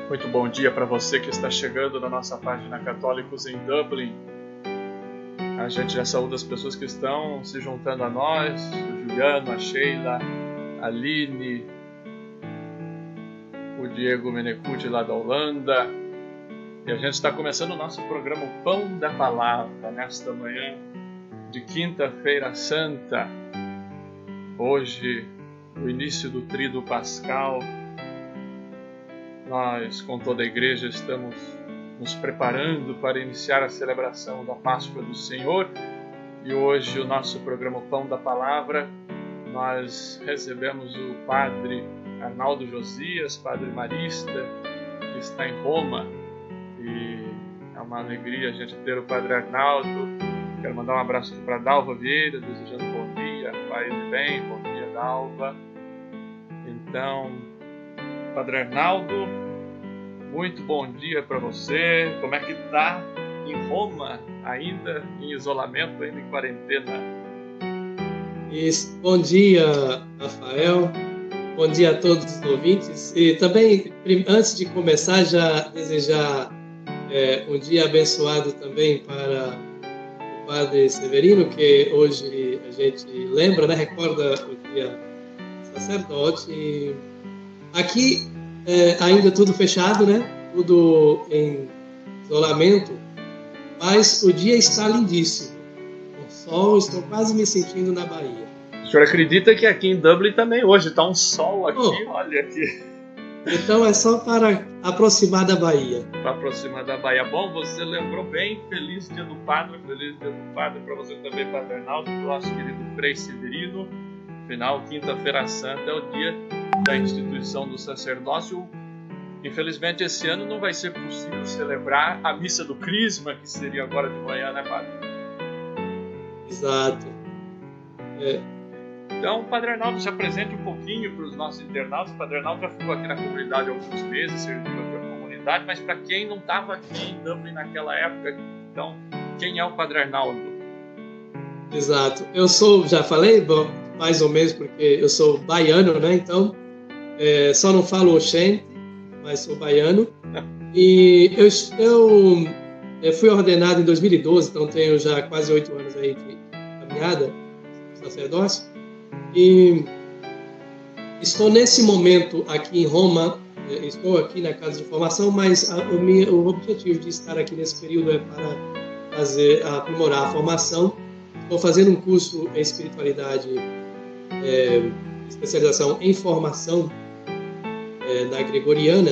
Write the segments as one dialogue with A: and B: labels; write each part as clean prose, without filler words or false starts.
A: Muito bom dia para você que está chegando na nossa página Católicos em Dublin. A gente já saúda as pessoas que estão se juntando a nós, o Juliano, a Sheila, a Aline, o Diego Menecuti lá da Holanda. E a gente está começando o nosso programa O Pão da Palavra, nesta manhã de Quinta-feira Santa. Hoje, o início do Tríduo Pascal. Nós, com toda a igreja, estamos nos preparando para iniciar a celebração da Páscoa do Senhor. E hoje, o nosso programa Pão da Palavra, nós recebemos o Padre Arnaldo Josias, Padre Marista, que está em Roma. E é uma alegria a gente ter o Padre Arnaldo. Quero mandar um abraço aqui para Dalva Vieira, desejando bom dia, paz e bem. Bom dia, Dalva. Então, Padre Arnaldo, muito bom dia para você. Como é que está em Roma, ainda em isolamento, ainda em quarentena?
B: Isso. Bom dia, Rafael. Bom dia a todos os ouvintes. E também, antes de começar, já desejar um dia abençoado também para o Padre Severino, que hoje a gente lembra, né? Recorda o dia sacerdote. E aqui, ainda tudo fechado, né? Tudo em isolamento, mas o dia está lindíssimo. O sol, estou quase me sentindo na Bahia.
A: O senhor acredita que aqui em Dublin também hoje está um sol aqui? Olha aqui.
B: Então é só para aproximar da Bahia.
A: Para aproximar da Bahia. Bom, você lembrou bem. Feliz Dia do Padre. Feliz Dia do Padre para você também, Padre Arnaldo, para o nosso querido Frei Severino. Afinal, Quinta-feira Santa é o dia da instituição do sacerdócio. Infelizmente, esse ano não vai ser possível celebrar a missa do Crisma, que seria agora de manhã, né, Padre?
B: Exato.
A: Então, Padre Arnaldo, se apresente um pouquinho para os nossos internautas. O Padre Arnaldo já ficou aqui na comunidade há alguns meses, serviu aqui a comunidade, mas para quem não estava aqui em Dublin naquela época, então, quem é o Padre Arnaldo?
B: Exato. Eu sou, já falei, bom, mais ou menos, porque eu sou baiano, né? Então, só não falo oxente, mas sou baiano. E eu fui ordenado em 2012, então tenho já quase 8 anos aí de caminhada, sacerdócio. E estou nesse momento aqui em Roma, estou aqui na casa de formação, mas o objetivo de estar aqui nesse período é para aprimorar a formação. Estou fazendo um curso em espiritualidade, especialização em formação da Gregoriana,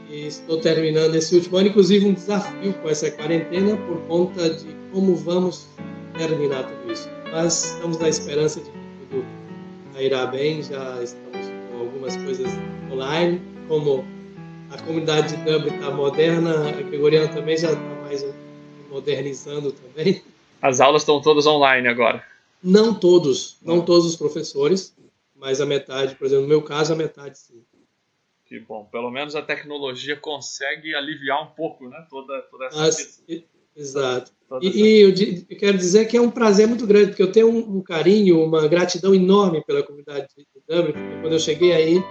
B: e estou terminando esse último ano, inclusive um desafio com essa quarentena por conta de como vamos terminar tudo isso. Mas estamos na esperança de que tudo irá bem, já estamos com algumas coisas online, como a comunidade de Dublin está moderna, a Gregoriana também já está mais modernizando também.
A: As aulas estão todas online agora?
B: Não todos os professores, mas a metade, por exemplo, no meu caso, a metade sim.
A: Que bom, pelo menos a tecnologia consegue aliviar um pouco, né? Toda essa
B: Exato. E eu quero dizer que é um prazer muito grande, porque eu tenho um carinho, uma gratidão enorme pela comunidade de Dublin, porque quando eu cheguei aí,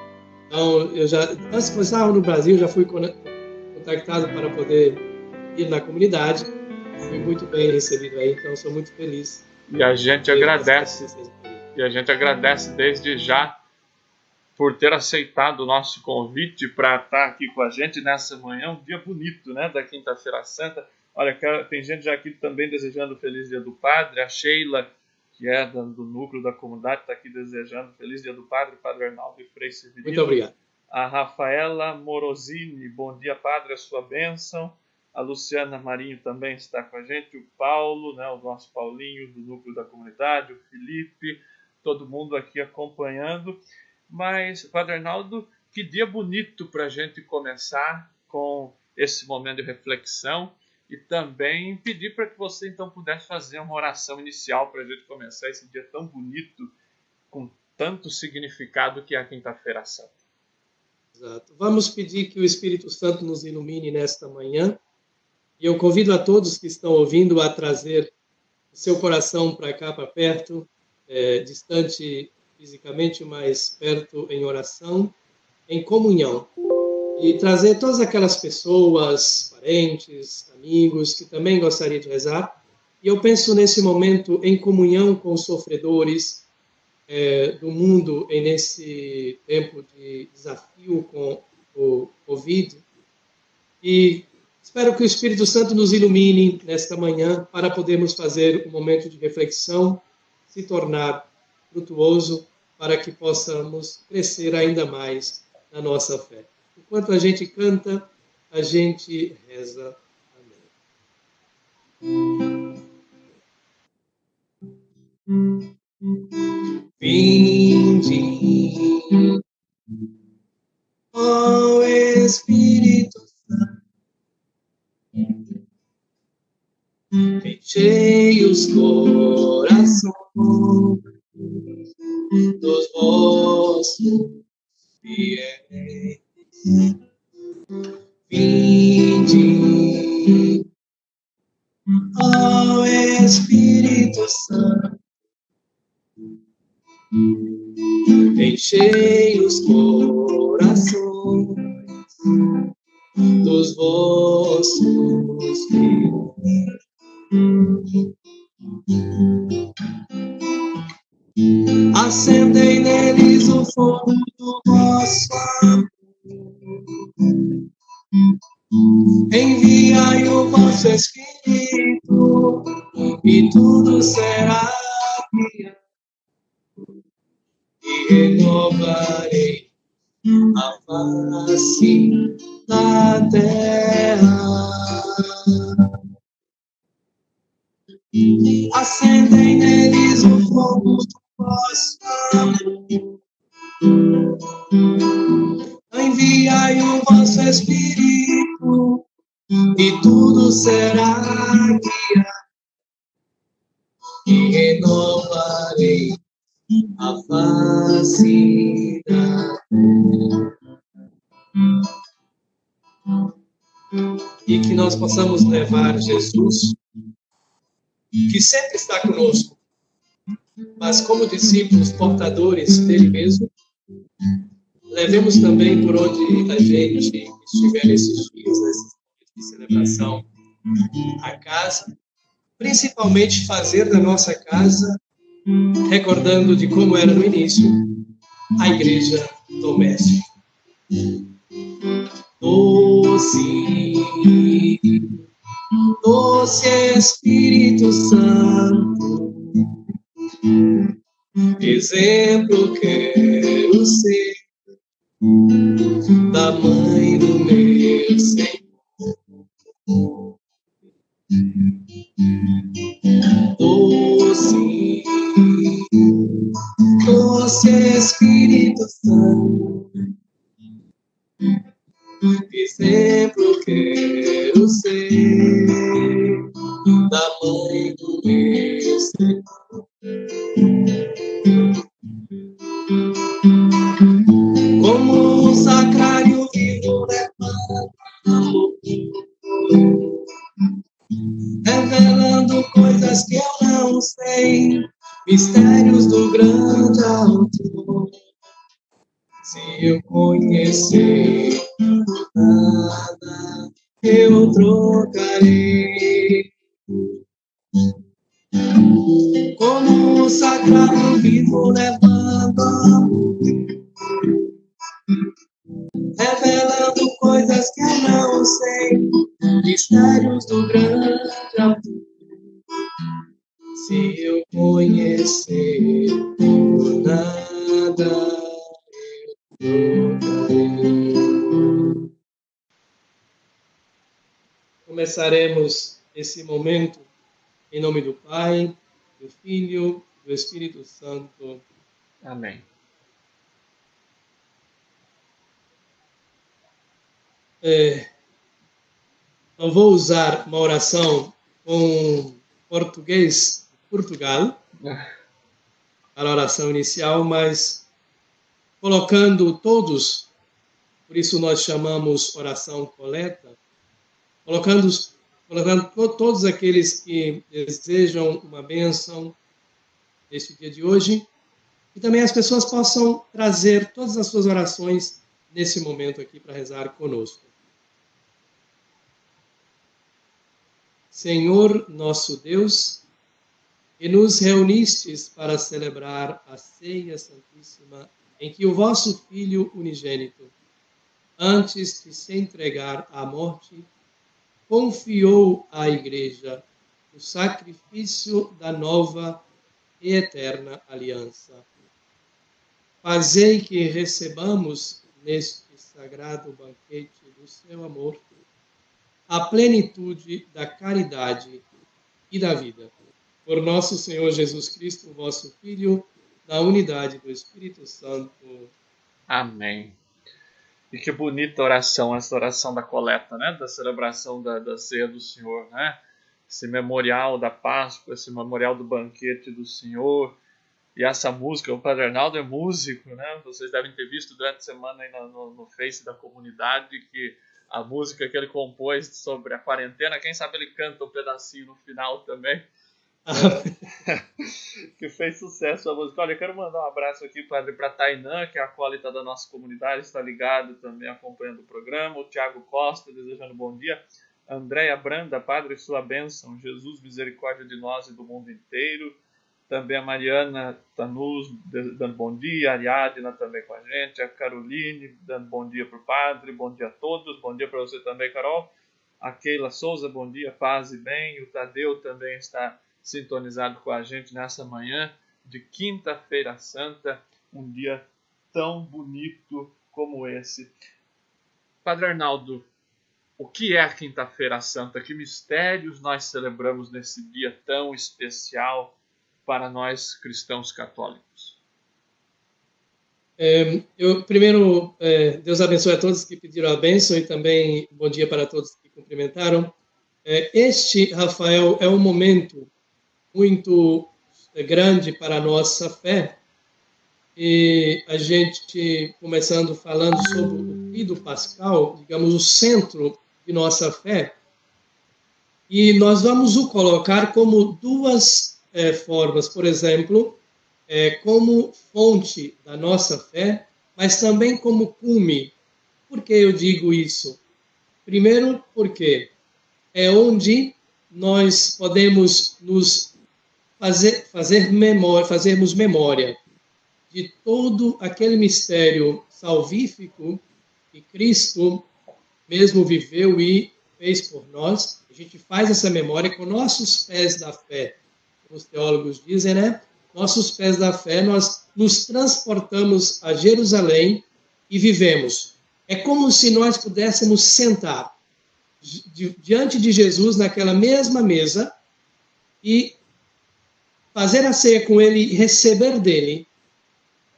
B: então, antes de começar no Brasil, já fui contactado para poder ir na comunidade. Fui muito bem recebido aí, então sou muito feliz.
A: E a gente agradece. E a gente agradece desde já por ter aceitado o nosso convite para estar aqui com a gente nessa manhã, um dia bonito, né, da Quinta-feira Santa. Olha, tem gente já aqui também desejando Feliz Dia do Padre. A Sheila, que é do núcleo da comunidade, está aqui desejando Feliz Dia do Padre, Padre Arnaldo e Frei Severino.
B: Muito obrigado.
A: A Rafaela Morosini, bom dia, Padre, a sua bênção. A Luciana Marinho também está com a gente, o Paulo, né, o nosso Paulinho do núcleo da comunidade, o Felipe, todo mundo aqui acompanhando. Mas, Padre Arnaldo, que dia bonito para a gente começar com esse momento de reflexão e também pedir para que você então pudesse fazer uma oração inicial para a gente começar esse dia tão bonito, com tanto significado que é a Quinta-feira Santa.
B: Exato. Vamos pedir que o Espírito Santo nos ilumine nesta manhã. E eu convido a todos que estão ouvindo a trazer o seu coração para cá, para perto, distante fisicamente, mas perto em oração, em comunhão. e trazer todas aquelas pessoas, parentes, amigos, que também gostariam de rezar. E eu penso nesse momento em comunhão com os sofredores do mundo, nesse tempo de desafio com o Covid. E espero que o Espírito Santo nos ilumine nesta manhã para podermos fazer um momento de reflexão, se tornar frutuoso, para que possamos crescer ainda mais na nossa fé. Enquanto a gente canta, a gente reza. Amém. Vinde, ó Espírito Santo, enchei os corações dos vossos fiéis. Vinde, ó Espírito Santo, enchei os corações dos vossos fiéis. Acendei neles o fogo do vosso amor. Enviai o vosso Espírito e tudo será criado. E renovarei a face da terra. Acendei neles o fogo do vosso amor. Enviai o vosso Espírito e tudo será criado. E renovarei a face da terra. E que nós possamos levar Jesus, que sempre está conosco, mas como discípulos portadores dele mesmo, levemos também por onde a gente estiver nesses dias, nesses momentos de celebração, a casa, principalmente fazer da nossa casa, recordando de como era no início, a igreja doméstica. Doce, doce Espírito Santo, exemplo quero ser da mãe do meu Senhor. Doce, doce Espírito Santo, exemplo quero ser da mãe do meu Senhor. Como um sacrário vivo levantamos, revelando coisas que eu não sei, mistérios do grande autor. Se eu conhecer nada, eu trocarei. Como um sacrário vivo levantamos, revelando coisas que eu não sei, mistérios do grande autor. Se eu conhecer nada, eu trocarei. Começaremos esse momento em nome do Pai, do Filho, do Espírito Santo.
A: Amém.
B: Não vou usar uma oração com português de Portugal para a oração inicial, mas colocando todos, por isso nós chamamos oração coleta, colocando todos aqueles que desejam uma bênção neste dia de hoje, e também as pessoas possam trazer todas as suas orações nesse momento aqui para rezar conosco. Senhor nosso Deus, que nos reunistes para celebrar a ceia santíssima em que o vosso Filho unigênito, antes de se entregar à morte, confiou à Igreja o sacrifício da nova e eterna aliança. Fazei que recebamos neste sagrado banquete do seu amor a plenitude da caridade e da vida. Por nosso Senhor Jesus Cristo, vosso Filho, na unidade do Espírito Santo.
A: Amém. E que bonita oração, essa oração da coleta, né? Da celebração da ceia do Senhor, né? Esse memorial da Páscoa, esse memorial do banquete do Senhor. E essa música, o Padre Arnaldo é músico, né? Vocês devem ter visto durante a semana aí no Face da comunidade que a música que ele compôs sobre a quarentena, quem sabe ele canta um pedacinho no final também. Que fez sucesso a música. Olha, eu quero mandar um abraço aqui, padre, para Tainã, que é a acólita da nossa comunidade, está ligado também, acompanhando o programa. O Tiago Costa, desejando bom dia. Andréia Branda, padre, sua bênção. Jesus, misericórdia de nós e do mundo inteiro. Também a Mariana Tanus, dando bom dia. A Ariadna também com a gente. A Caroline, dando bom dia para o padre. Bom dia a todos. Bom dia para você também, Carol. A Keila Souza, bom dia, paz e bem. O Tadeu também está sintonizado com a gente nessa manhã de Quinta-feira Santa, um dia tão bonito como esse. Padre Arnaldo, o que é a Quinta-feira Santa? Que mistérios nós celebramos nesse dia tão especial para nós cristãos católicos?
B: Primeiro, Deus abençoe a todos que pediram a bênção e também bom dia para todos que cumprimentaram. Este, Rafael, é um momento muito grande para a nossa fé, e a gente, começando falando sobre o Tríduo Pascal, digamos, o centro de nossa fé, e nós vamos o colocar como duas formas, por exemplo, como fonte da nossa fé, mas também como cume. Por que eu digo isso? Primeiro, porque é onde nós podemos nos fazermos memória de todo aquele mistério salvífico que Cristo mesmo viveu e fez por nós. A gente faz essa memória com nossos pés da fé. Como os teólogos dizem, né? Nossos pés da fé, nós nos transportamos a Jerusalém e vivemos. É como se nós pudéssemos sentar diante de Jesus naquela mesma mesa e fazer a ceia com ele e receber dele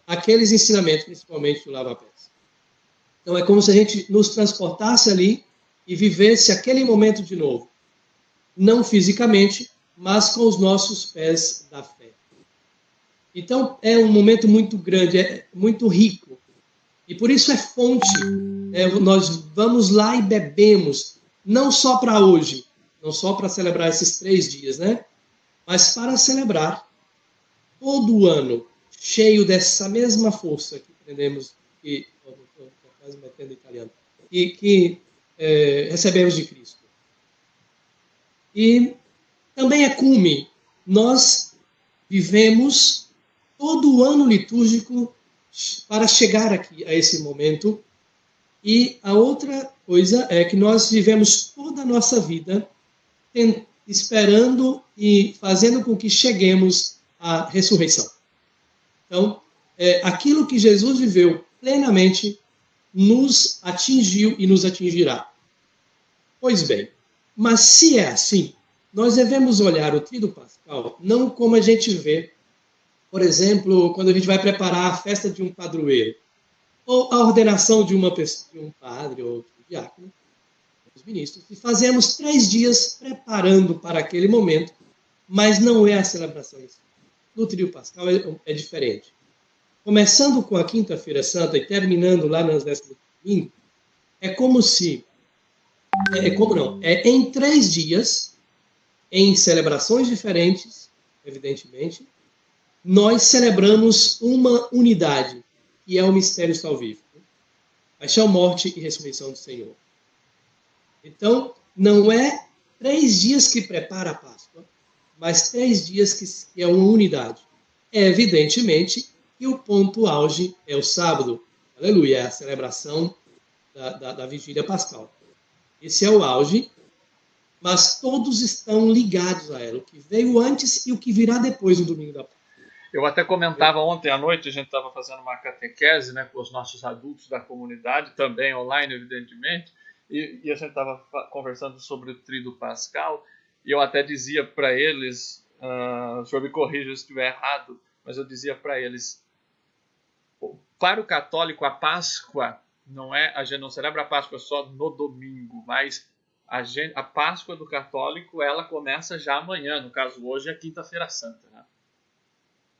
B: aqueles ensinamentos, principalmente do lava-pés. Então é como se a gente nos transportasse ali e vivesse aquele momento de novo. Não fisicamente, mas com os nossos pés da fé. Então é um momento muito grande, é muito rico. E por isso é fonte. Nós vamos lá e bebemos, não só para hoje, não só para celebrar esses 3 dias, né? Mas para celebrar todo o ano, cheio dessa mesma força que aprendemos, que quase metendo italiano, que recebemos de Cristo. E também é cume. Nós vivemos todo o ano litúrgico para chegar aqui a esse momento. E a outra coisa é que nós vivemos toda a nossa vida esperando e fazendo com que cheguemos à ressurreição. Então, aquilo que Jesus viveu plenamente nos atingiu e nos atingirá. Pois bem, mas se é assim, nós devemos olhar o Tríduo Pascal não como a gente vê, por exemplo, quando a gente vai preparar a festa de um padroeiro, ou a ordenação de um padre ou de um diácono, os ministros, e fazemos 3 dias preparando para aquele momento, mas não é a celebração em si. No Tríduo Pascal é diferente. Começando com a Quinta-feira Santa e terminando lá nas vésperas do domingo, é como se... em 3 dias, em celebrações diferentes, evidentemente, nós celebramos uma unidade, que é o mistério salvífico. paixão, morte e ressurreição do Senhor. Então, não é 3 dias que prepara a Páscoa, mas 3 dias que é uma unidade. É evidentemente que o ponto auge é o sábado. Aleluia, é a celebração da vigília pascal. Esse é o auge, mas todos estão ligados a ela. O que veio antes e o que virá depois do domingo da Páscoa.
A: Eu até comentava ontem à noite, a gente estava fazendo uma catequese, né, com os nossos adultos da comunidade, também online, evidentemente, e a gente estava conversando sobre o Tríduo Pascal, e eu até dizia para eles, o senhor me corrija se estiver errado, mas eu dizia para eles, para o católico a Páscoa a gente não celebra a Páscoa só no domingo, mas a Páscoa do católico ela começa já amanhã, no caso hoje é quinta-feira santa, né?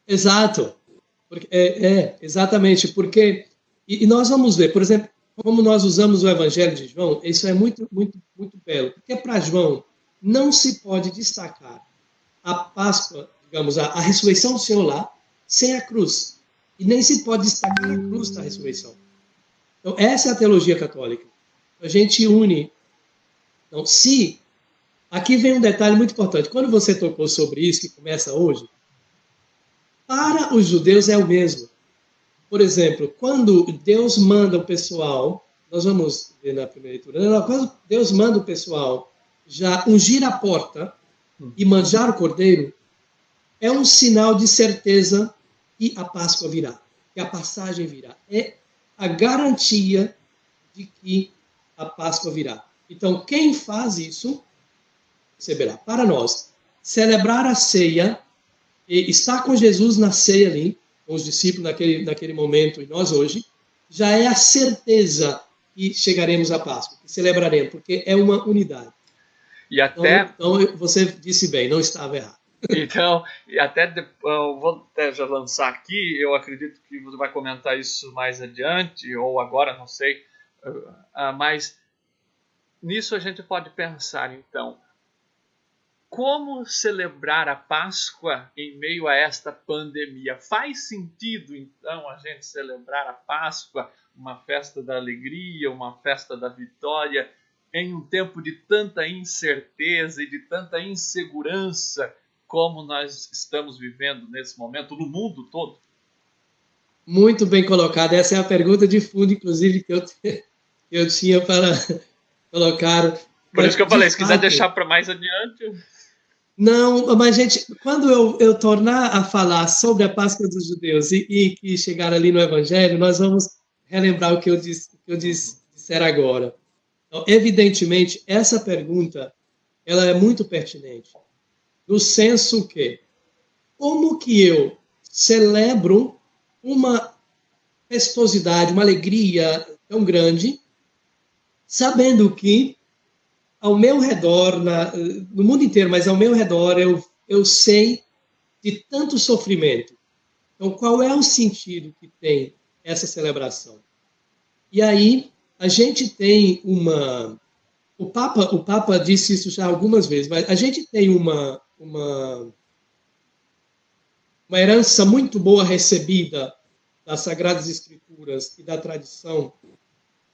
B: Exato. Exatamente, porque e nós vamos ver, por exemplo, como nós usamos o Evangelho de João, isso é muito, muito, muito belo, porque para João não se pode destacar a Páscoa, digamos, a ressurreição do Senhor lá, sem a cruz. E nem se pode destacar a cruz da ressurreição. Então, essa é a teologia católica. A gente une. Então, aqui vem um detalhe muito importante. Quando você tocou sobre isso, que começa hoje, para os judeus é o mesmo. Por exemplo, quando Deus manda o pessoal, nós vamos ver na primeira leitura, quando Deus manda o pessoal já ungir a porta e manjar o cordeiro, é um sinal de certeza que a Páscoa virá, que a passagem virá. É a garantia de que a Páscoa virá. Então, quem faz isso, receberá. Para nós, celebrar a ceia e estar com Jesus na ceia ali, com os discípulos naquele momento, e nós hoje, já é a certeza que chegaremos à Páscoa, que celebraremos, porque é uma unidade.
A: E até...
B: Então você disse bem, não estava errado.
A: Então, e até eu vou até já lançar aqui, eu acredito que você vai comentar isso mais adiante, ou agora, não sei, mas nisso a gente pode pensar, então, como celebrar a Páscoa em meio a esta pandemia? Faz sentido, então, a gente celebrar a Páscoa, uma festa da alegria, uma festa da vitória, em um tempo de tanta incerteza e de tanta insegurança como nós estamos vivendo nesse momento, no mundo todo?
B: Muito bem colocado. Essa é a pergunta de fundo, inclusive, que eu tinha para colocar.
A: Por isso que eu falei, se quiser deixar para mais adiante...
B: Não, mas, gente, quando eu tornar a falar sobre a Páscoa dos judeus e que chegar ali no Evangelho, nós vamos relembrar o que eu disser agora. Então, evidentemente, essa pergunta ela é muito pertinente, no senso que, como que eu celebro uma festosidade, uma alegria tão grande, sabendo que ao meu redor, no mundo inteiro, mas ao meu redor, eu sei de tanto sofrimento. Então, qual é o sentido que tem essa celebração? E aí, a gente tem o Papa disse isso já algumas vezes, mas a gente tem uma herança muito boa recebida das Sagradas Escrituras e da tradição,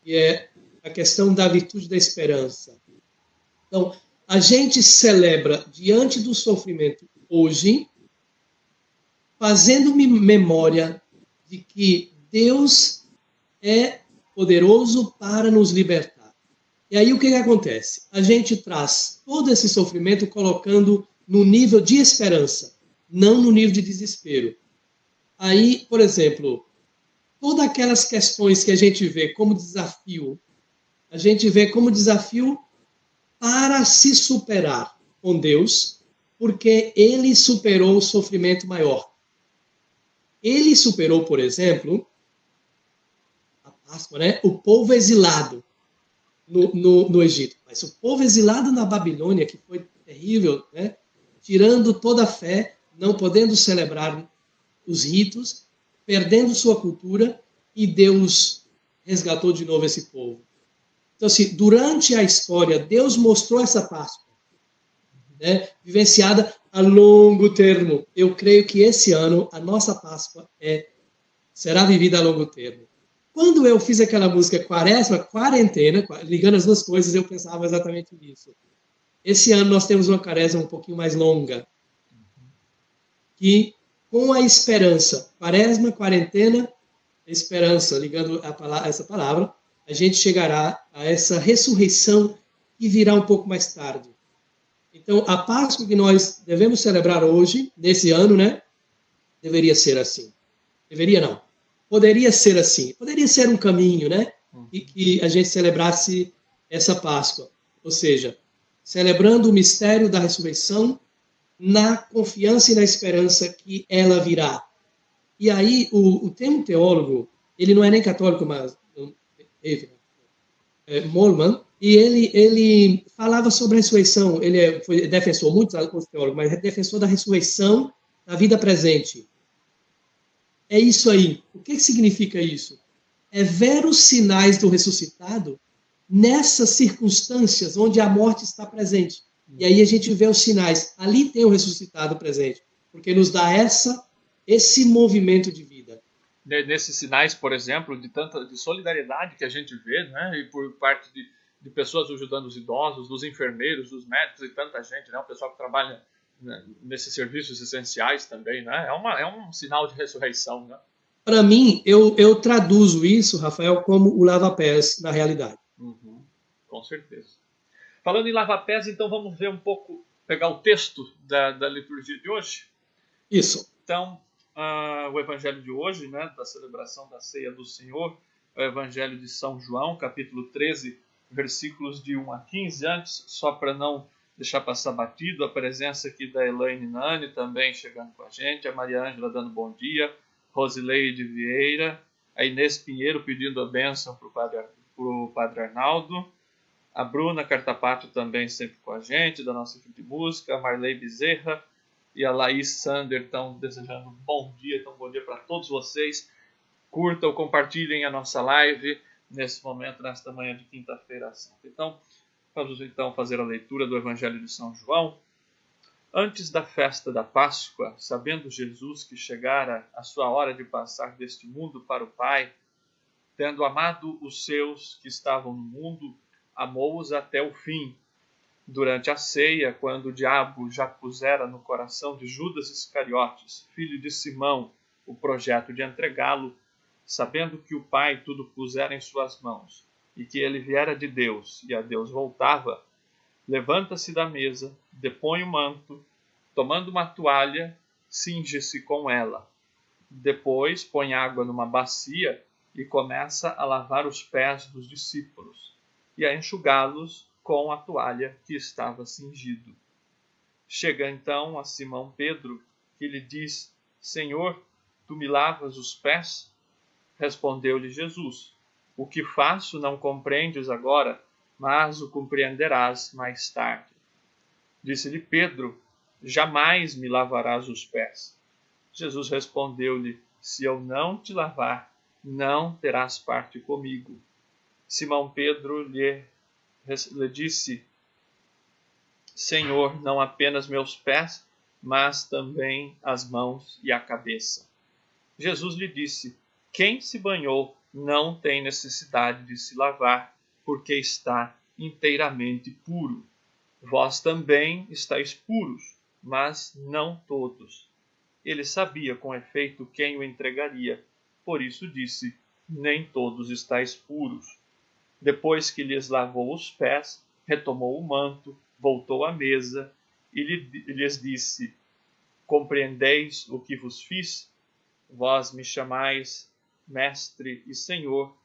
B: que é a questão da virtude da esperança. Então, a gente celebra diante do sofrimento hoje, fazendo memória de que Deus é poderoso para nos libertar. E aí o que acontece? A gente traz todo esse sofrimento colocando no nível de esperança, não no nível de desespero. Aí, por exemplo, todas aquelas questões que a gente vê como desafio, a gente vê como desafio para se superar com Deus, porque ele superou o sofrimento maior. Ele superou, por exemplo, a Páscoa, né? O povo exilado no Egito. Mas o povo exilado na Babilônia, que foi terrível, né? Tirando toda a fé, não podendo celebrar os ritos, perdendo sua cultura, e Deus resgatou de novo esse povo. Então, assim, durante a história, Deus mostrou essa Páscoa, né, vivenciada a longo termo. Eu creio que esse ano a nossa Páscoa será vivida a longo termo. quando eu fiz aquela música Quaresma, quarentena, ligando as duas coisas, eu pensava exatamente nisso. Esse ano nós temos uma quaresma um pouquinho mais longa, que com a esperança, quaresma, quarentena, esperança, ligando essa palavra, a gente chegará a essa ressurreição que virá um pouco mais tarde. Então, a Páscoa que nós devemos celebrar hoje, nesse ano, né? Deveria ser assim. Deveria não. Poderia ser assim. Poderia ser um caminho, né? E que a gente celebrasse essa Páscoa. Ou seja, celebrando o mistério da ressurreição na confiança e na esperança que ela virá. E aí, tem um teólogo, ele não é nem católico, mas Moltmann, e ele falava sobre a ressurreição. Ele foi defensor, muitos teólogos, mas defensor da ressurreição na vida presente. É isso aí. O que significa isso? É ver os sinais do ressuscitado nessas circunstâncias onde a morte está presente. E aí a gente vê os sinais. Ali tem o ressuscitado presente, porque nos dá esse movimento de vida.
A: Nesses sinais, por exemplo, de solidariedade que a gente vê, né? E por parte de pessoas ajudando os idosos, dos enfermeiros, dos médicos e tanta gente, né? O pessoal que trabalha, né, nesses serviços essenciais também, né? É um sinal de ressurreição, né?
B: Para mim, eu traduzo isso, Rafael, como o lava-pés na realidade.
A: Com certeza. Falando em lava-pés, então vamos ver um pouco, pegar o texto da liturgia de hoje?
B: Isso.
A: Então, o evangelho de hoje, né, da celebração da Ceia do Senhor, é o evangelho de São João, capítulo 13, versículos de 1 a 15. Antes, só para não deixar passar batido, a presença aqui da Elaine Nani também chegando com a gente, a Maria Ângela dando bom dia, Rosileide Vieira, a Inês Pinheiro pedindo a bênção para o Padre Arnaldo, a Bruna Cartapato também sempre com a gente, da nossa equipe de música, a Marley Bezerra e a Laís Sander estão desejando um bom dia. Então, bom dia para todos vocês. Curtam, compartilhem a nossa live nesse momento, nesta manhã de quinta-feira santa. Então, vamos fazer a leitura do Evangelho de São João. Antes da festa da Páscoa, sabendo Jesus que chegara a sua hora de passar deste mundo para o Pai, tendo amado os seus que estavam no mundo, amou-os até o fim. Durante a ceia, quando o diabo já pusera no coração de Judas Iscariotes, filho de Simão, o projeto de entregá-lo, sabendo que o Pai tudo pusera em suas mãos, e que ele viera de Deus e a Deus voltava, levanta-se da mesa, depõe o manto, tomando uma toalha, cinge-se com ela. Depois põe água numa bacia e começa a lavar os pés dos discípulos e a enxugá-los com a toalha que estava cingido. Chega então a Simão Pedro, que lhe diz: Senhor, tu me lavas os pés? Respondeu-lhe Jesus: O que faço não compreendes agora, mas o compreenderás mais tarde. Disse-lhe Pedro: Jamais me lavarás os pés. Jesus respondeu-lhe: Se eu não te lavar, não terás parte comigo. Simão Pedro lhe disse: Senhor, não apenas meus pés, mas também as mãos e a cabeça. Jesus lhe disse: Quem se banhou não tem necessidade de se lavar, porque está inteiramente puro. Vós também estáis puros, mas não todos. Ele sabia com efeito quem o entregaria, por isso disse: Nem todos estáis puros. Depois que lhes lavou os pés, retomou o manto, voltou à mesa e lhes disse: Compreendeis o que vos fiz? Vós me chamais Mestre e Senhor,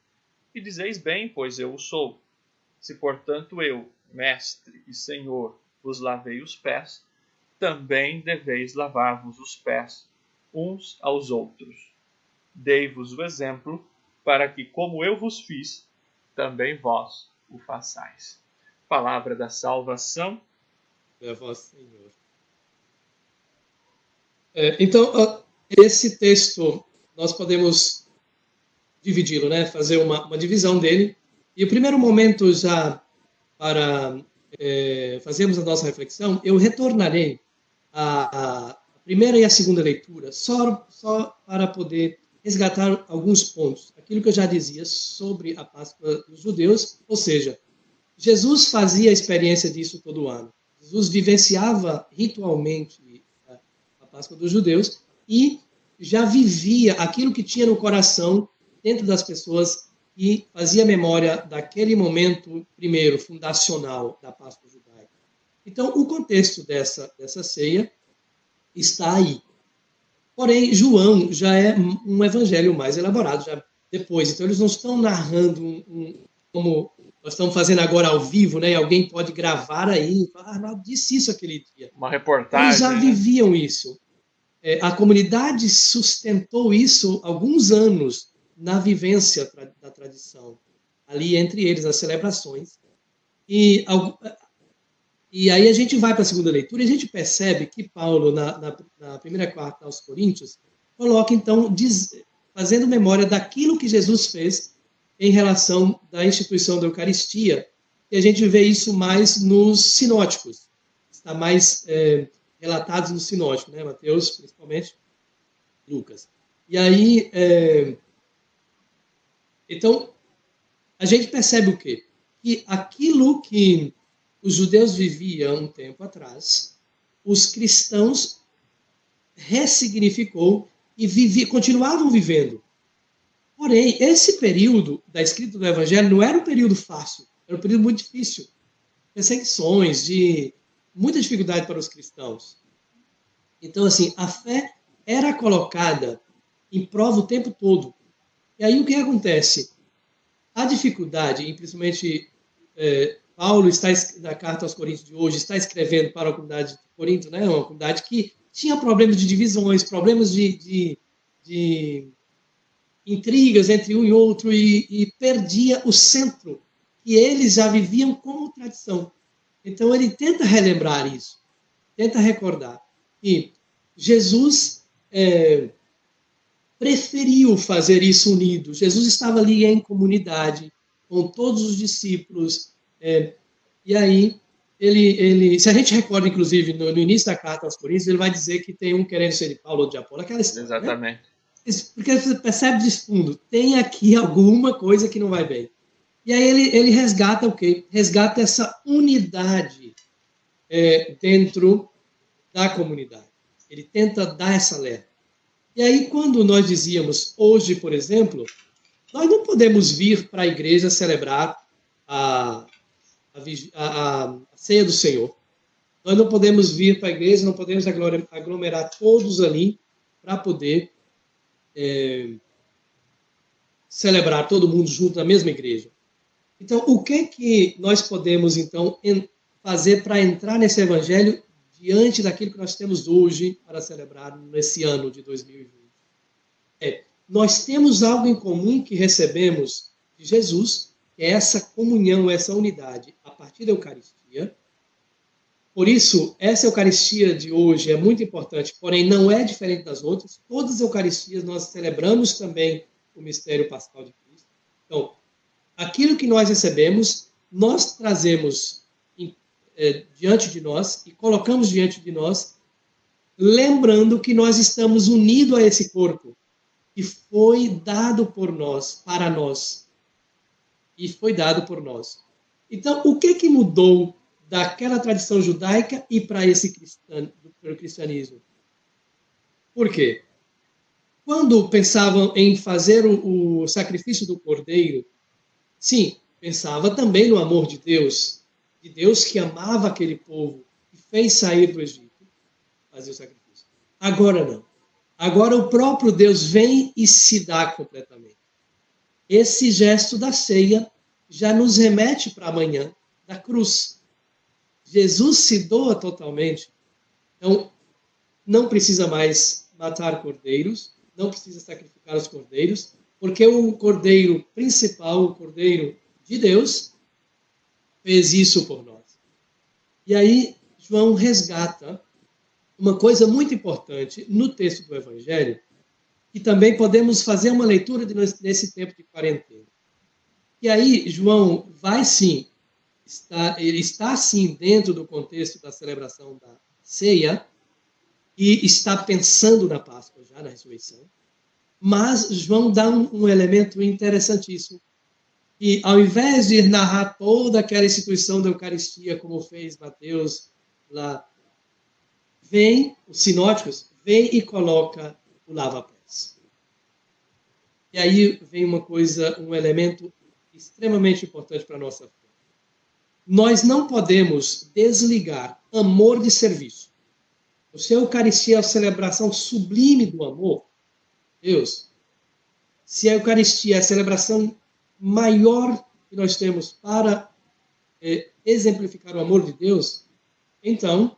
A: e dizeis bem, pois eu o sou. Se, portanto, eu, Mestre e Senhor, vos lavei os pés, também deveis lavar-vos os pés uns aos outros. Dei-vos o exemplo, para que, como eu vos fiz, também vós o façais. Palavra da salvação.
B: É vós, Senhor. Então, esse texto, nós podemos dividi-lo, né? Fazer uma divisão dele. E o primeiro momento, já para fazermos a nossa reflexão, eu retornarei à primeira e à segunda leitura, só para poder resgatar alguns pontos. Aquilo que eu já dizia sobre a Páscoa dos judeus, ou seja, Jesus fazia a experiência disso todo ano. Jesus vivenciava ritualmente a Páscoa dos judeus e já vivia aquilo que tinha no coração dentro das pessoas e fazia memória daquele momento, primeiro, fundacional da Páscoa judaica. Então, o contexto dessa ceia está aí. Porém, João já é um evangelho mais elaborado, já depois. Então, eles não estão narrando como nós estamos fazendo agora ao vivo, né? E alguém pode gravar aí e falar, Arnaldo disse isso aquele dia.
A: Uma reportagem.
B: Eles já viviam isso. A comunidade sustentou isso alguns anos na vivência da tradição, ali entre eles, nas celebrações. E aí a gente vai para a segunda leitura e a gente percebe que Paulo, na primeira carta aos Coríntios, coloca, então, fazendo memória daquilo que Jesus fez em relação da instituição da Eucaristia. E a gente vê isso mais nos sinóticos. Está mais relatados no sinótico, né? Mateus, principalmente, Lucas. E aí, então, a gente percebe o quê? Que aquilo que os judeus viviam um tempo atrás, os cristãos ressignificou e continuavam vivendo. Porém, esse período da escrita do Evangelho não era um período fácil, era um período muito difícil. Perseguições, de muita dificuldade para os cristãos. Então, assim, a fé era colocada em prova o tempo todo. E aí o que acontece? A dificuldade, e principalmente Paulo está, na carta aos Coríntios de hoje, está escrevendo para a comunidade de Corinto, né? Uma comunidade que tinha problemas de divisões, problemas de intrigas entre um e outro, e perdia o centro que eles já viviam como tradição. Então ele tenta relembrar isso, tenta recordar. E Jesus preferiu fazer isso unido. Jesus estava ali em comunidade, com todos os discípulos. E aí, se a gente recorda, inclusive, no início da carta aos Coríntios, ele vai dizer que tem um querendo ser de Paulo ou de Apolo, aquela história.
A: Exatamente.
B: Né? Porque você percebe de fundo, tem aqui alguma coisa que não vai bem. E aí ele resgata o quê? Resgata essa unidade dentro da comunidade. Ele tenta dar essa alerta. E aí, quando nós dizíamos, hoje, por exemplo, nós não podemos vir para a igreja celebrar a ceia do Senhor. Nós não podemos vir para a igreja, não podemos aglomerar todos ali para poder celebrar todo mundo junto na mesma igreja. Então, o que nós podemos, então, fazer para entrar nesse evangelho diante daquilo que nós temos hoje para celebrar nesse ano de 2020? Nós temos algo em comum que recebemos de Jesus, que é essa comunhão, essa unidade, a partir da Eucaristia. Por isso, essa Eucaristia de hoje é muito importante, porém não é diferente das outras. Todas as Eucaristias nós celebramos também o mistério pascal de Cristo. Então, aquilo que nós recebemos, nós trazemos diante de nós e colocamos diante de nós, lembrando que nós estamos unidos a esse corpo que foi dado por nós, para nós. E foi dado por nós. Então, o que mudou daquela tradição judaica e para esse cristianismo? Por quê? Quando pensavam em fazer o sacrifício do cordeiro, sim, pensava também no amor de Deus que amava aquele povo, que fez sair do Egito, fazer o sacrifício. Agora não. Agora o próprio Deus vem e se dá completamente. Esse gesto da ceia já nos remete para amanhã da cruz. Jesus se doa totalmente. Então, não precisa mais matar cordeiros, não precisa sacrificar os cordeiros, porque o cordeiro principal, o cordeiro de Deus, fez isso por nós. E aí, João resgata uma coisa muito importante no texto do Evangelho, que também podemos fazer uma leitura nesse tempo de quarentena. E aí, João vai sim, ele está sim dentro do contexto da celebração da ceia, e está pensando na Páscoa, já na ressurreição. Mas João dá um elemento interessantíssimo, que ao invés de narrar toda aquela instituição da Eucaristia, como fez Mateus lá, os sinóticos, vem e coloca o lava-pés. E aí vem um elemento extremamente importante para a nossa fé. Nós não podemos desligar amor de serviço. Se a Eucaristia é a celebração sublime do amor, Deus, se a Eucaristia é a celebração maior que nós temos para exemplificar o amor de Deus, então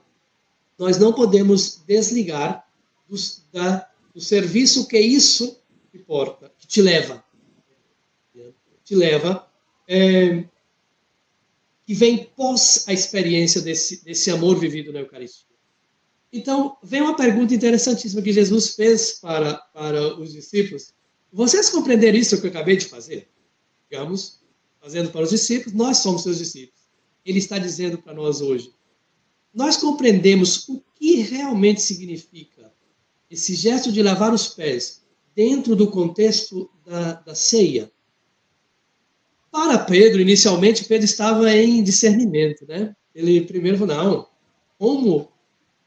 B: nós não podemos desligar do serviço que isso importa, que te leva, que vem pós a experiência desse amor vivido na Eucaristia. Então, vem uma pergunta interessantíssima que Jesus fez para os discípulos. Vocês compreenderam isso que eu acabei de fazer? Digamos, fazendo para os discípulos, nós somos seus discípulos. Ele está dizendo para nós hoje. Nós compreendemos o que realmente significa esse gesto de lavar os pés dentro do contexto da ceia. Para Pedro, inicialmente, Pedro estava em discernimento, né? Ele primeiro falou, não, como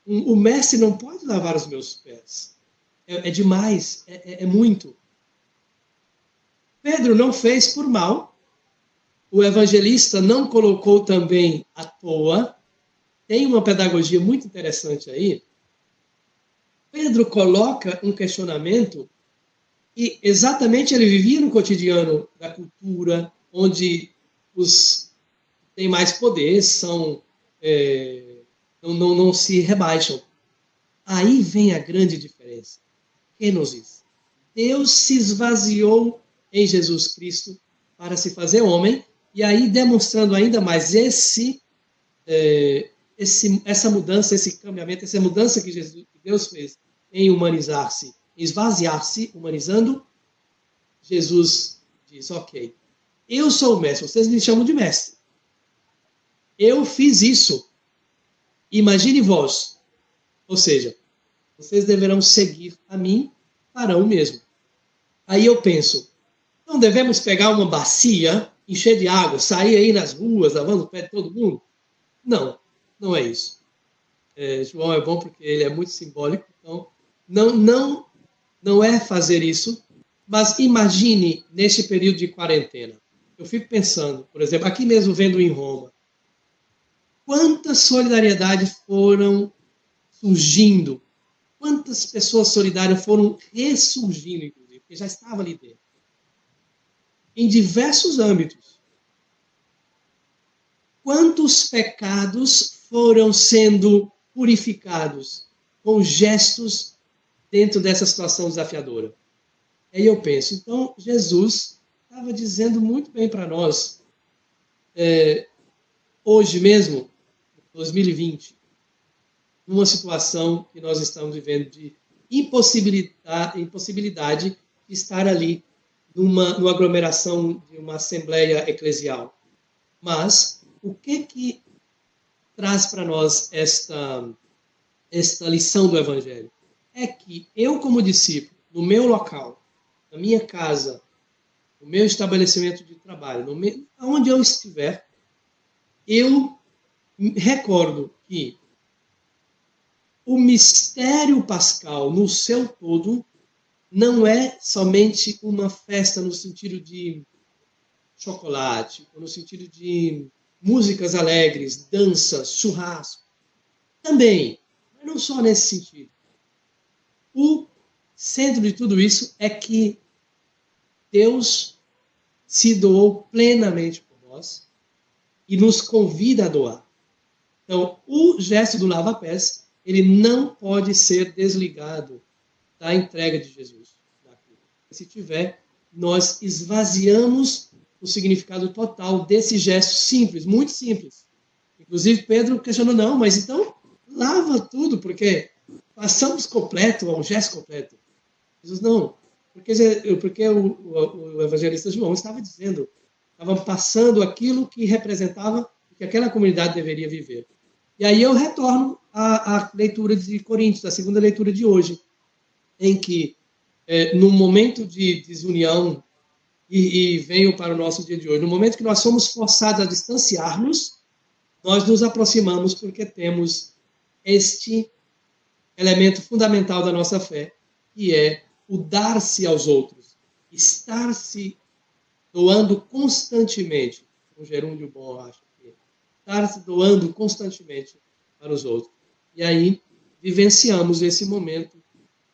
B: o mestre não pode lavar os meus pés? É demais, é muito. Pedro não fez por mal, o evangelista não colocou também à toa, tem uma pedagogia muito interessante aí. Pedro coloca um questionamento e exatamente ele vivia no cotidiano da cultura, onde os que têm mais poder não se rebaixam. Aí vem a grande diferença. Kenosis. Deus se esvaziou em Jesus Cristo para se fazer homem, e aí demonstrando ainda mais essa mudança, esse cambiamento, essa mudança que Deus fez em humanizar-se, em esvaziar-se, humanizando, Jesus diz, ok, eu sou o mestre, vocês me chamam de mestre. Eu fiz isso. Imagine vós. Ou seja, vocês deverão seguir a mim, farão o mesmo. Aí eu penso, não devemos pegar uma bacia, encher de água, sair aí nas ruas, lavando o pé de todo mundo? Não, não é isso. João é bom porque ele é muito simbólico, então não é fazer isso, mas imagine neste período de quarentena. Eu fico pensando, por exemplo, aqui mesmo vendo em Roma, quantas solidariedades foram surgindo, quantas pessoas solidárias foram ressurgindo, inclusive, porque já estava ali dentro. Em diversos âmbitos. Quantos pecados foram sendo purificados com gestos dentro dessa situação desafiadora? Aí eu penso, então Jesus estava dizendo muito bem para nós, hoje mesmo, 2020, numa situação que nós estamos vivendo de impossibilidade de estar ali numa aglomeração de uma assembleia eclesial. Mas o que traz para nós esta lição do Evangelho? É que eu, como discípulo, no meu local, na minha casa, no meu estabelecimento de trabalho, onde eu estiver, eu recordo que o mistério pascal no seu todo não é somente uma festa no sentido de chocolate, ou no sentido de músicas alegres, dança, churrasco. Também, mas não só nesse sentido. O centro de tudo isso é que Deus se doou plenamente por nós e nos convida a doar. Então, o gesto do lava-pés, ele não pode ser desligado da entrega de Jesus. Se tiver, nós esvaziamos o significado total desse gesto simples, muito simples. Inclusive, Pedro questionou, não, mas então lava tudo, porque passamos completo a um gesto completo. Jesus, não, porque o evangelista João estava dizendo, estava passando aquilo que representava o que aquela comunidade deveria viver. E aí eu retorno à leitura de Coríntios, a segunda leitura de hoje, em que no momento de desunião, e venho para o nosso dia de hoje, no momento que nós somos forçados a distanciar-nos, nós nos aproximamos porque temos este elemento fundamental da nossa fé, que é o dar-se aos outros, estar-se doando constantemente, um gerúndio bom, acho que estar-se doando constantemente para os outros. E aí vivenciamos esse momento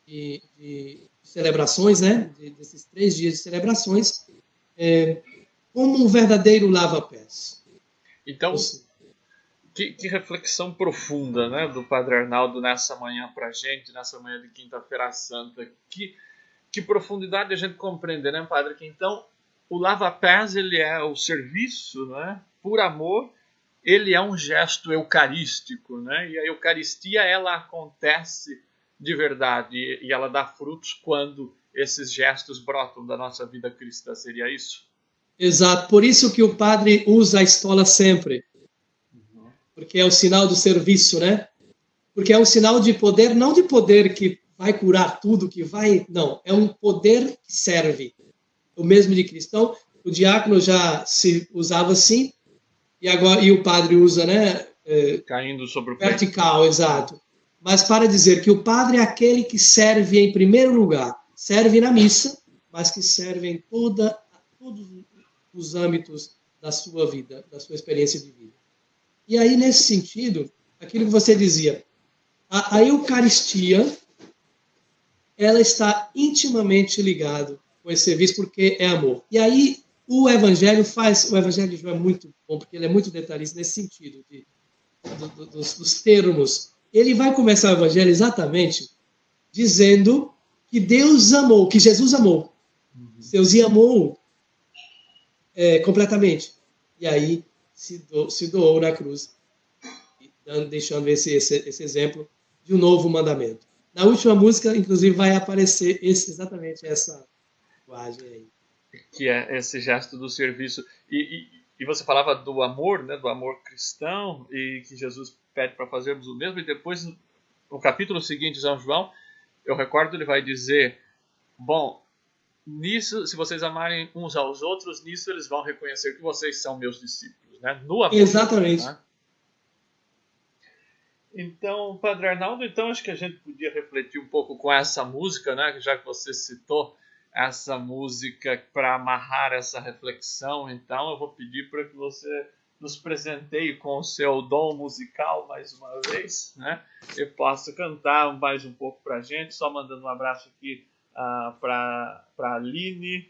B: de celebrações, né? Desses 3 dias de celebrações, como um verdadeiro lava-pés.
A: Então, que reflexão profunda, né, do Padre Arnaldo nessa manhã para a gente, nessa manhã de Quinta-feira Santa. Que profundidade a gente compreender, né, Padre? Que então o lava-pés, ele é o serviço, né, por amor, ele é um gesto eucarístico, né? E a Eucaristia, ela acontece de verdade e ela dá frutos quando esses gestos brotam da nossa vida cristã. Seria isso?
B: Exato. Por isso que o padre usa a estola sempre. Porque é o sinal do serviço, né? Porque é um sinal de poder, não de poder que vai curar tudo, que vai... Não, é um poder que serve. O mesmo de cristão. O diácono já se usava assim, e o padre usa, né?
A: Caindo sobre o
B: vertical, exato. Mas para dizer que o padre é aquele que serve em primeiro lugar, serve na missa, mas que serve em todos os âmbitos da sua vida, da sua experiência de vida. E aí, nesse sentido, aquilo que você dizia, a Eucaristia, ela está intimamente ligada com esse serviço, porque é amor. E aí, o Evangelho de João é muito bom, porque ele é muito detalhista nesse sentido, dos termos. Ele vai começar o Evangelho exatamente dizendo que Deus amou, que Jesus amou. Deus amou completamente. E aí se doou na cruz, deixando esse exemplo de um novo mandamento. Na última música, inclusive, vai aparecer exatamente essa linguagem aí.
A: Que é esse gesto do serviço. E você falava do amor, né, do amor cristão, e que Jesus pede para fazermos o mesmo, e depois, no capítulo seguinte, São João, eu recordo, ele vai dizer, bom, nisso, se vocês amarem uns aos outros, nisso eles vão reconhecer que vocês são meus discípulos, né? No amor.
B: Exatamente.
A: Né? Então, Padre Arnaldo, então acho que a gente podia refletir um pouco com essa música, né? Já que você citou essa música para amarrar essa reflexão, então eu vou pedir para que você nos presenteie com o seu dom musical mais uma vez, né? E possa cantar mais um pouco para a gente, só mandando um abraço aqui para a Aline,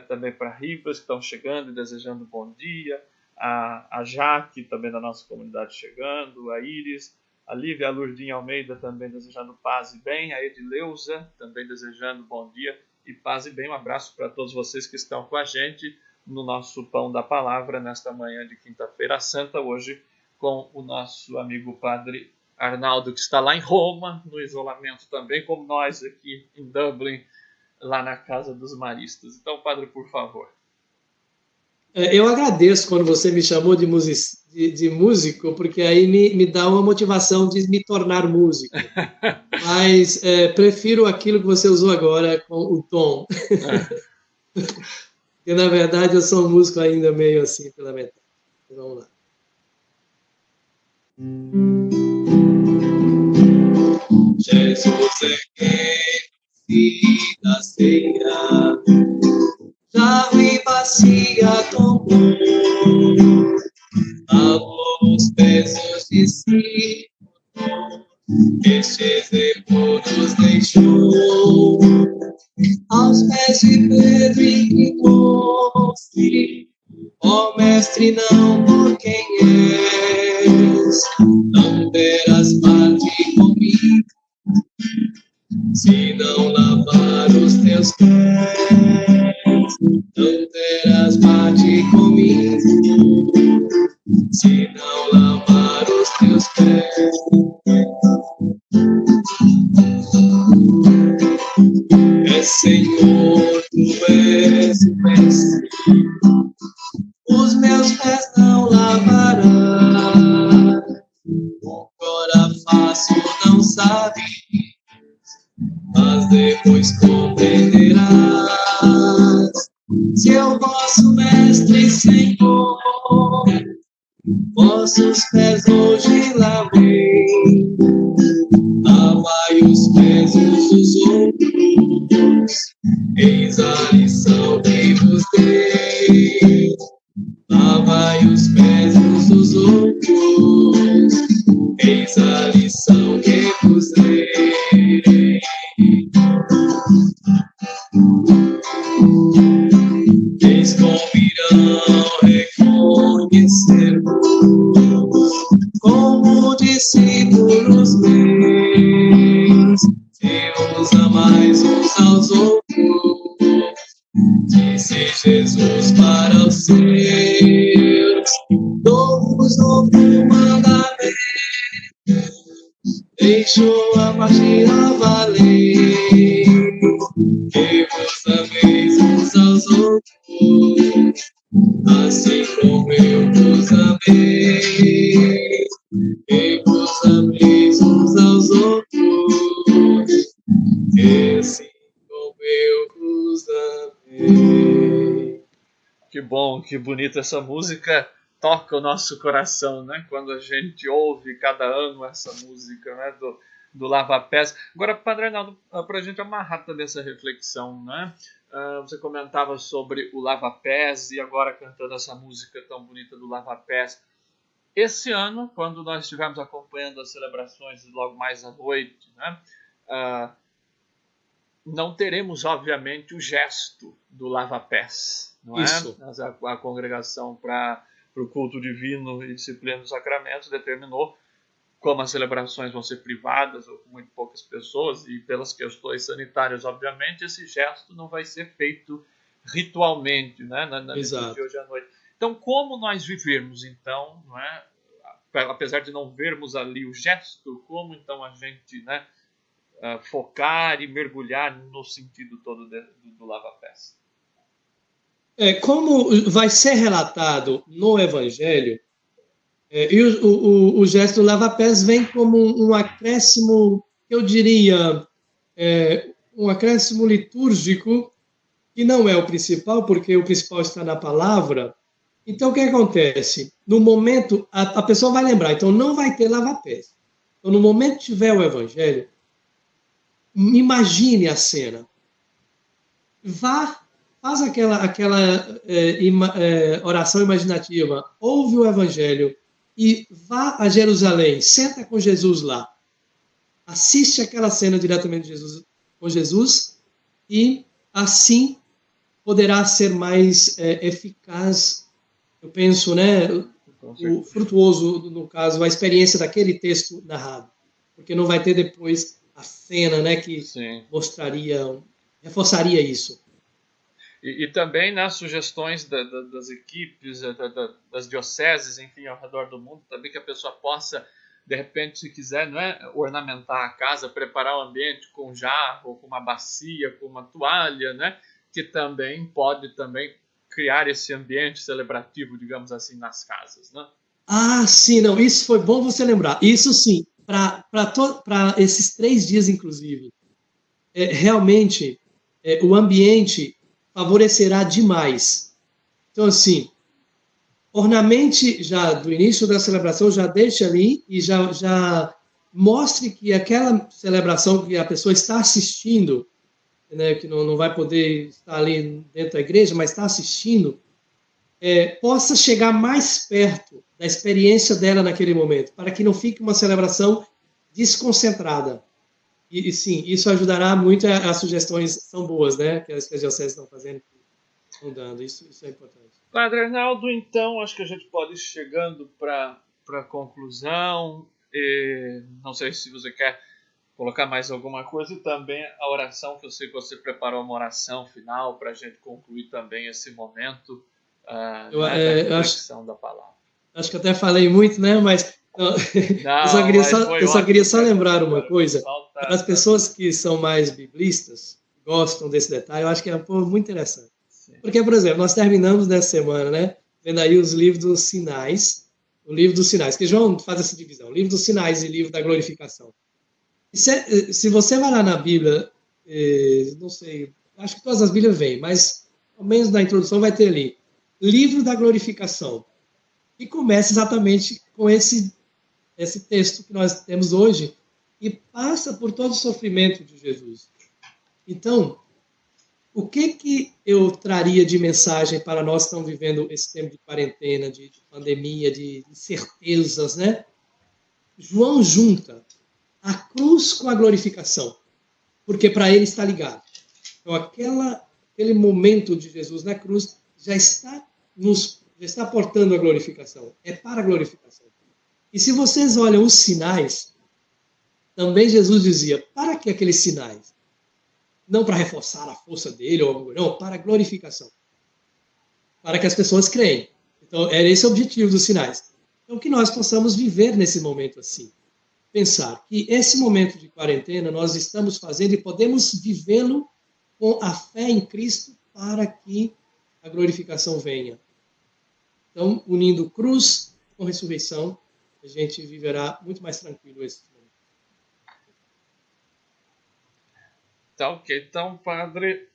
A: também para a Rivas, que estão chegando e desejando bom dia, a Jaque, também da nossa comunidade chegando, a Iris, a Lívia, a Lurdinha Almeida também desejando paz e bem, a Edileuza também desejando bom dia e paz e bem. Um abraço para todos vocês que estão com a gente no nosso Pão da Palavra nesta manhã de Quinta-feira Santa, hoje com o nosso amigo Padre Arnaldo, que está lá em Roma, no isolamento também, como nós aqui em Dublin, lá na Casa dos Maristas. Então, Padre, por favor.
B: Eu agradeço quando você me chamou de músico, porque aí me dá uma motivação de me tornar músico. Mas prefiro aquilo que você usou agora com o tom. Porque, na verdade, eu sou um músico ainda meio assim, pela metade. Vamos lá. Jesus é quem da ceia, jarro e bacia tomou, lavou os pés dos discípulos, estes depois deixou, aos pés de Pedro inclinou-se, ó mestre, não por quem és, não terás parte comigo, se não lavar os teus pés, não terás parte comigo, se não lavar os teus pés. É Senhor, tu és o mestre, os meus pés não lavarás, agora faço, não sabes, mas depois compreenderás. Se eu vosso mestre e Senhor, vossos pés hoje lavei, lavai os pés uns dos outros, eis a lição que vos dei. Lavai os pés uns dos outros, eis a lição que vos dei. Eis como irão reconhecer-vos como discípulos meus, se vos amais uns aos outros, disse Jesus para os seus. Dou-vos novo mandamento, deixou a partida valer, que vos ameis uns aos outros, assim como eu vos amei, que vos ameis uns aos outros, que assim como eu vos amei.
A: Que bom, que bonita essa música. Toca o nosso coração, né? Quando a gente ouve cada ano essa música, né? Do Lava Pés. Agora, Padre Arnaldo, para a gente amarrar também essa reflexão, né? Você comentava sobre o Lava Pés e agora cantando essa música tão bonita do Lava Pés. Esse ano, quando nós estivermos acompanhando as celebrações logo mais à noite, né? Não teremos, obviamente, o gesto do Lava Pés, não é?
B: Isso.
A: A congregação para o culto divino e disciplina dos sacramentos determinou, como as celebrações vão ser privadas ou com muito poucas pessoas e pelas questões sanitárias, obviamente, esse gesto não vai ser feito ritualmente, né, na liturgia de hoje à noite. Então, como nós vivermos, então, não é? Apesar de não vermos ali o gesto, como então a gente, né, focar e mergulhar no sentido todo do lava-pés?
B: Como vai ser relatado no Evangelho, e o gesto do lava-pés vem como um acréscimo, eu diria, um acréscimo litúrgico, que não é o principal, porque o principal está na palavra. Então, o que acontece? No momento, a pessoa vai lembrar, então não vai ter lava-pés. Então, no momento que tiver o Evangelho, imagine a cena. Faz aquela oração imaginativa, ouve o Evangelho e vá a Jerusalém, senta com Jesus lá, assiste aquela cena diretamente com Jesus e assim poderá ser mais eficaz, eu penso, né, o frutuoso, no caso, a experiência daquele texto narrado, porque não vai ter depois a cena, né, que reforçaria isso.
A: E também nas sugestões das equipes, das dioceses, enfim, ao redor do mundo, também que a pessoa possa, de repente, se quiser, não é, ornamentar a casa, preparar o ambiente com um jarro, com uma bacia, com uma toalha, né, que também pode criar esse ambiente celebrativo, digamos assim, nas casas, né?
B: Ah, sim, não, isso foi bom você lembrar. Isso sim, para esses 3 dias, inclusive, realmente o ambiente favorecerá demais. Então, assim, ornamente já do início da celebração, já deixe ali e já mostre que aquela celebração que a pessoa está assistindo, né, que não vai poder estar ali dentro da igreja, mas está assistindo, possa chegar mais perto da experiência dela naquele momento, para que não fique uma celebração desconcentrada. E sim, isso ajudará muito. As sugestões são boas, né? Que as dioceses estão fazendo, estão dando. Isso é importante.
A: Padre Arnaldo, então, acho que a gente pode ir chegando para a conclusão. Não sei se você quer colocar mais alguma coisa e também a oração, que eu sei que você preparou uma oração final para a gente concluir também esse momento da reflexão da palavra.
B: Acho que até falei muito, né? Mas eu só queria só lembrar uma coisa. Para as pessoas que são mais biblistas, gostam desse detalhe, eu acho que é muito interessante. Sim. Porque, por exemplo, nós terminamos nessa semana, né? Vendo aí os livros dos sinais, o livro dos sinais, que João faz essa divisão, livro dos sinais e livro da glorificação. Se você vai lá na Bíblia, não sei, acho que todas as Bíblias vêm, mas ao menos na introdução vai ter ali, livro da glorificação, que começa exatamente com esse texto que nós temos hoje e passa por todo o sofrimento de Jesus. Então, o que eu traria de mensagem para nós que estamos vivendo esse tempo de quarentena, de pandemia, de incertezas, né? João junta a cruz com a glorificação, porque para ele está ligado. Então, aquele momento de Jesus na cruz já está portando a glorificação. É para a glorificação. E se vocês olham os sinais, também Jesus dizia, para que aqueles sinais? Não para reforçar a força dele, não, para a glorificação. Para que as pessoas creem. Então, era esse o objetivo dos sinais. Então, que nós possamos viver nesse momento assim. Pensar que esse momento de quarentena nós estamos fazendo e podemos vivê-lo com a fé em Cristo para que a glorificação venha. Então, unindo cruz com ressurreição, a gente viverá muito mais tranquilo esse momento.
A: Tá ok. Então, Padre,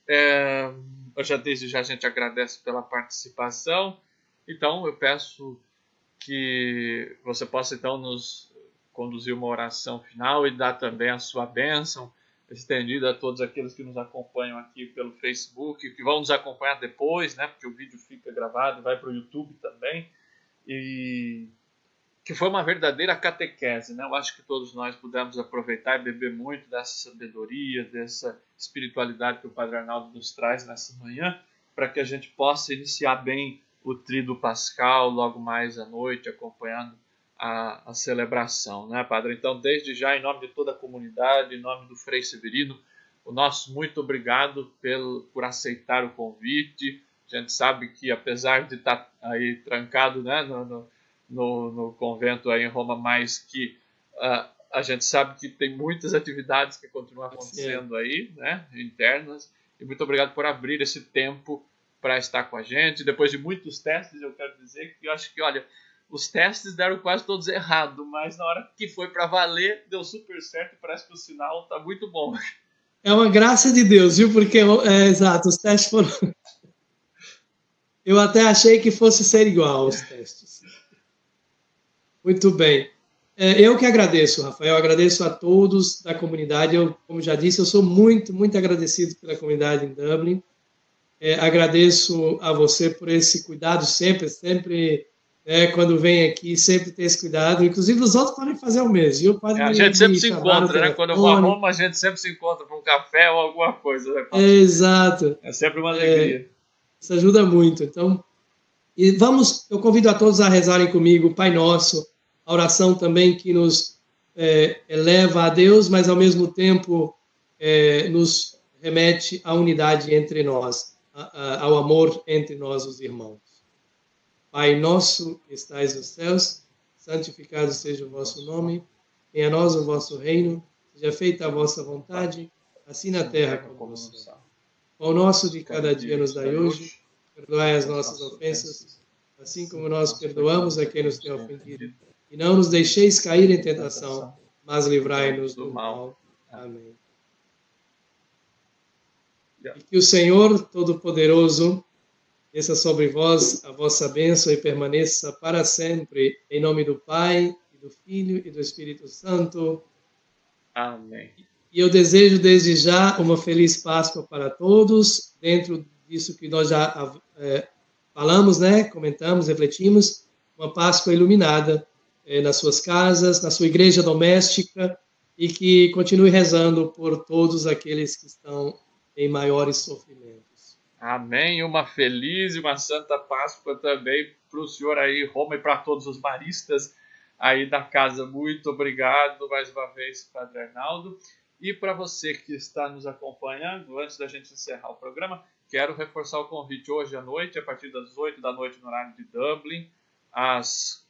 A: desde já a gente agradece pela participação. Então, eu peço que você possa então nos conduzir uma oração final e dar também a sua bênção estendida a todos aqueles que nos acompanham aqui pelo Facebook, que vão nos acompanhar depois, né? Porque o vídeo fica gravado e vai para o YouTube também. E que foi uma verdadeira catequese, né? Eu acho que todos nós pudemos aproveitar e beber muito dessa sabedoria, dessa espiritualidade que o Padre Arnaldo nos traz nessa manhã, para que a gente possa iniciar bem o Tríduo Pascal logo mais à noite, acompanhando a celebração, né, Padre? Então, desde já, em nome de toda a comunidade, em nome do Frei Severino, o nosso muito obrigado por aceitar o convite. A gente sabe que, apesar de estar aí trancado, né, no convento aí em Roma, mas que a gente sabe que tem muitas atividades que continuam acontecendo aí, né, internas, e muito obrigado por abrir esse tempo para estar com a gente. Depois de muitos testes, eu quero dizer que eu acho que, olha, os testes deram quase todos errado, mas na hora que foi para valer, deu super certo e parece que o sinal está muito bom.
B: É uma graça de Deus, viu? Porque, exato, os testes foram... Eu até achei que fosse ser igual aos testes. Muito bem. Eu que agradeço, Rafael, agradeço a todos da comunidade. Eu, como já disse, eu sou muito, muito agradecido pela comunidade em Dublin. Agradeço a você por esse cuidado sempre, quando vem aqui, sempre ter esse cuidado. Inclusive, os outros podem fazer o mesmo.
A: A gente sempre se encontra, né? Quando eu vou a Roma, a gente sempre se encontra para um café ou alguma coisa. Né?
B: Exato.
A: É sempre uma alegria.
B: Isso ajuda muito. Então, eu convido a todos a rezarem comigo o Pai Nosso, a oração também que nos eleva a Deus, mas ao mesmo tempo nos remete à unidade entre nós, ao amor entre nós, os irmãos. Pai nosso que estais nos céus, santificado seja o vosso nome, venha a nós o vosso reino, seja feita a vossa vontade, assim na terra como no céu. O nosso de cada dia nos dai hoje, perdoai as nossas ofensas, assim como nós perdoamos a quem nos tem ofendido. E não nos deixeis cair em tentação, mas livrai-nos do mal. Amém. E que o Senhor Todo-Poderoso desça sobre vós a vossa bênção e permaneça para sempre, em nome do Pai, e do Filho e do Espírito Santo.
A: Amém.
B: E eu desejo desde já uma feliz Páscoa para todos, dentro disso que nós já falamos, né? Comentamos, refletimos, uma Páscoa iluminada nas suas casas, na sua igreja doméstica, e que continue rezando por todos aqueles que estão em maiores sofrimentos.
A: Amém. Uma feliz e uma santa Páscoa também para o senhor aí, Roma, e para todos os maristas aí da casa. Muito obrigado mais uma vez, Padre Arnaldo. E para você que está nos acompanhando, antes da gente encerrar o programa, quero reforçar o convite hoje à noite, a partir das 8 da noite no horário de Dublin, às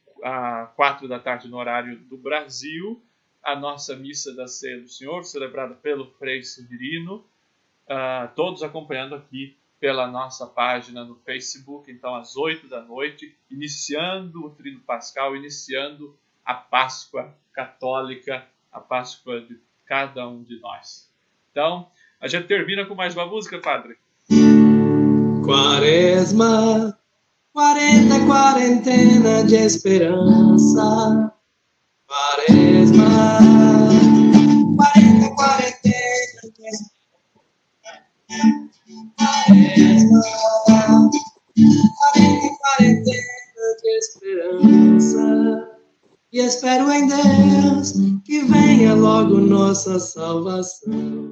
A: 4 da tarde no horário do Brasil, a nossa missa da Ceia do Senhor, celebrada pelo Frei Severino, todos acompanhando aqui pela nossa página no Facebook, então às 8 da noite, iniciando o Tríduo Pascal, iniciando a Páscoa católica, a Páscoa de cada um de nós. Então, A gente termina com mais uma música, padre.
B: Quaresma, 40 quarentena de esperança. Quaresma, 40 quarentena de esperança. Quaresma, 40 quarentena de esperança. E espero em Deus que venha logo nossa salvação.